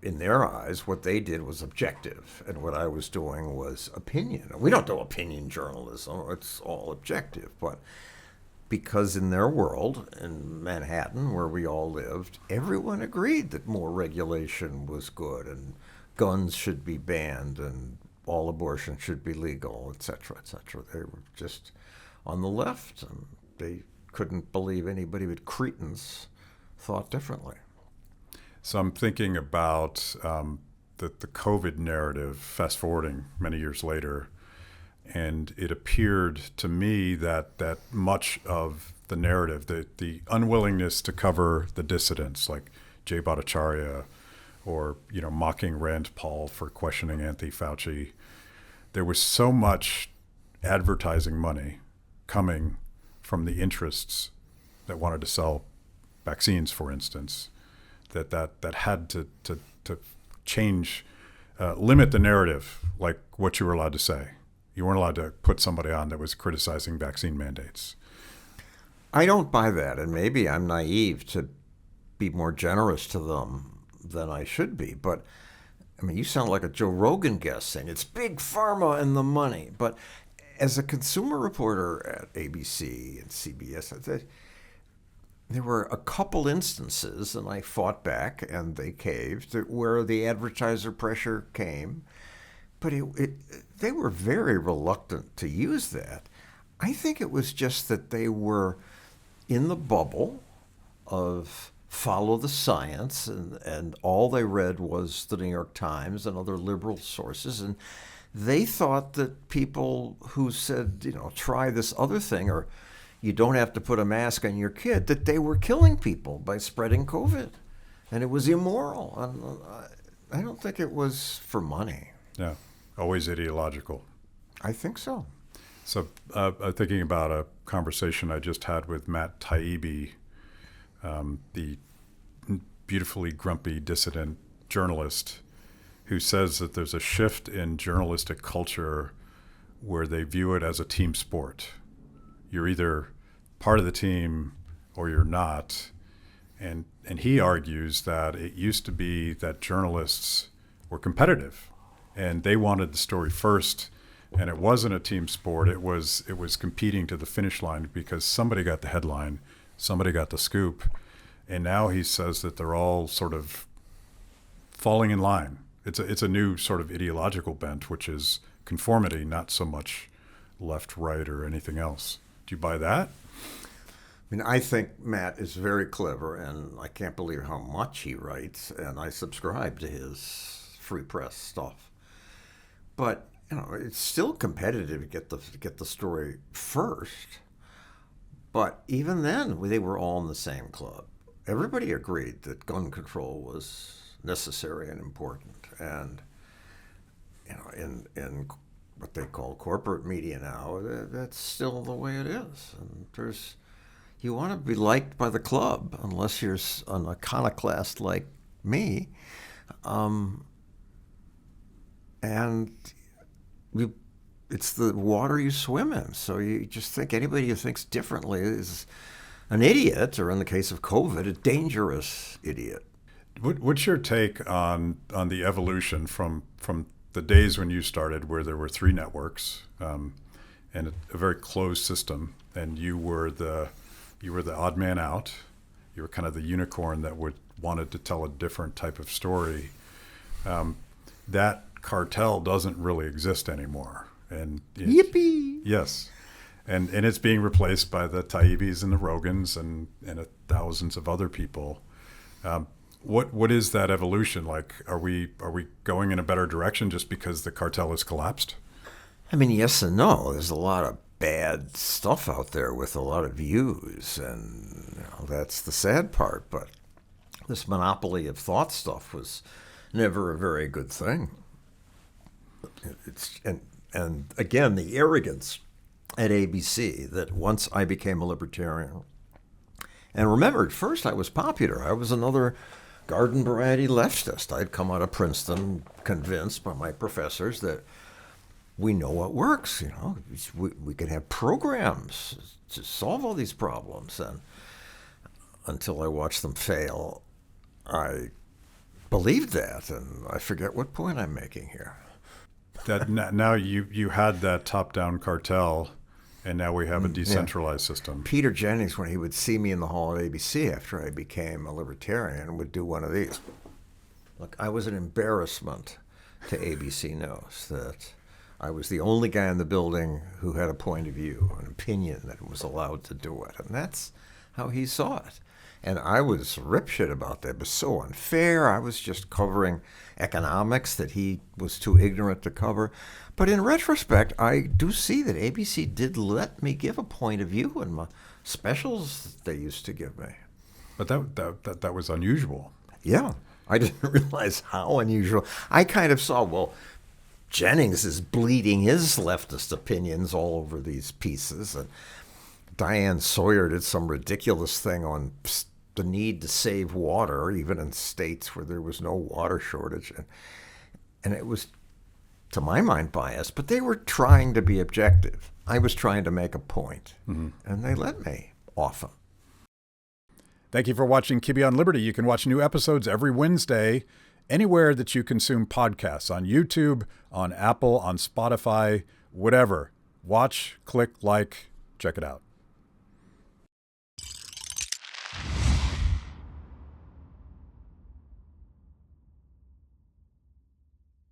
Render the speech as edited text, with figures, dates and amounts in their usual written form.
in their eyes, what they did was objective, and what I was doing was opinion. We don't do opinion journalism; it's all objective. But because in their world, in Manhattan, where we all lived, everyone agreed that more regulation was good, and guns should be banned, and all abortion should be legal, et cetera, et cetera. They were just on the left, and they couldn't believe anybody with cretins thought differently. So I'm thinking about the COVID narrative, fast forwarding many years later, and it appeared to me that much of the narrative, the unwillingness to cover the dissidents like Jay Bhattacharya or mocking Rand Paul for questioning Anthony Fauci, there was so much advertising money coming from the interests that wanted to sell vaccines, for instance, that had to change, limit the narrative, like what you were allowed to say. You weren't allowed to put somebody on that was criticizing vaccine mandates. I don't buy that, and maybe I'm naive to be more generous to them than I should be. But, I mean, you sound like a Joe Rogan guest saying it's big pharma and the money. But as a consumer reporter at ABC and CBS, there were a couple instances, and I fought back, and they caved, where the advertiser pressure came. But they were very reluctant to use that. I think it was just that they were in the bubble of follow the science, and all they read was the New York Times and other liberal sources. And they thought that people who said, try this other thing, or you don't have to put a mask on your kid, that they were killing people by spreading COVID. And it was immoral. And I don't think it was for money. Yeah, always ideological. I think so. So I'm thinking about a conversation I just had with Matt Taibbi, the beautifully grumpy dissident journalist, who says that there's a shift in journalistic culture where they view it as a team sport. You're either part of the team or you're not. And he argues that it used to be that journalists were competitive and they wanted the story first, and it wasn't a team sport. It was competing to the finish line because somebody got the headline, somebody got the scoop. And now he says that they're all sort of falling in line. It's a new sort of ideological bent, which is conformity, not so much left, right, or anything else. Do you buy that? I mean, I think Matt is very clever, and I can't believe how much he writes, and I subscribe to his free press stuff. But it's still competitive to get the story first. But even then, they were all in the same club. Everybody agreed that gun control was necessary and important. And in what they call corporate media now, that's still the way it is. And you want to be liked by the club, unless you're an iconoclast like me. And it's the water you swim in. So you just think anybody who thinks differently is an idiot, or in the case of COVID, a dangerous idiot. What's your take on the evolution from the days when you started, where there were 3 networks and a very closed system, and you were the odd man out. You were kind of the unicorn that wanted to tell a different type of story. That cartel doesn't really exist anymore. And yippee! Yes. And it's being replaced by the Taibbis and the Rogans and thousands of other people. What is that evolution like? Are we going in a better direction just because the cartel has collapsed? I mean, yes and no. There's a lot of bad stuff out there with a lot of views, and that's the sad part. But this monopoly of thought stuff was never a very good thing. And again, the arrogance at ABC that once I became a libertarian, and remember, at first I was popular. I was another garden variety leftist. I'd come out of Princeton convinced by my professors that we know what works. We can have programs to solve all these problems. And until I watched them fail, I believed that, and I forget what point I'm making here. That now you had that top-down cartel, and now we have a decentralized system. Peter Jennings, when he would see me in the hall at ABC after I became a libertarian, would do one of these. Look, I was an embarrassment to ABC News, that I was the only guy in the building who had a point of view, an opinion, that was allowed to do it. And that's how he saw it. And I was ripshit about that. It was so unfair. I was just covering economics that he was too ignorant to cover. But in retrospect, I do see that ABC did let me give a point of view in my specials they used to give me. But that was unusual. Yeah. I didn't realize how unusual. I kind of saw, well, Jennings is bleeding his leftist opinions all over these pieces. And Diane Sawyer did some ridiculous thing on the need to save water, even in states where there was no water shortage. And it was, to my mind, biased, but they were trying to be objective. I was trying to make a point, and they let me often. Thank you for watching Kibbe on Liberty. You can watch new episodes every Wednesday anywhere that you consume podcasts, on YouTube, on Apple, on Spotify, whatever. Watch, click, like, check it out.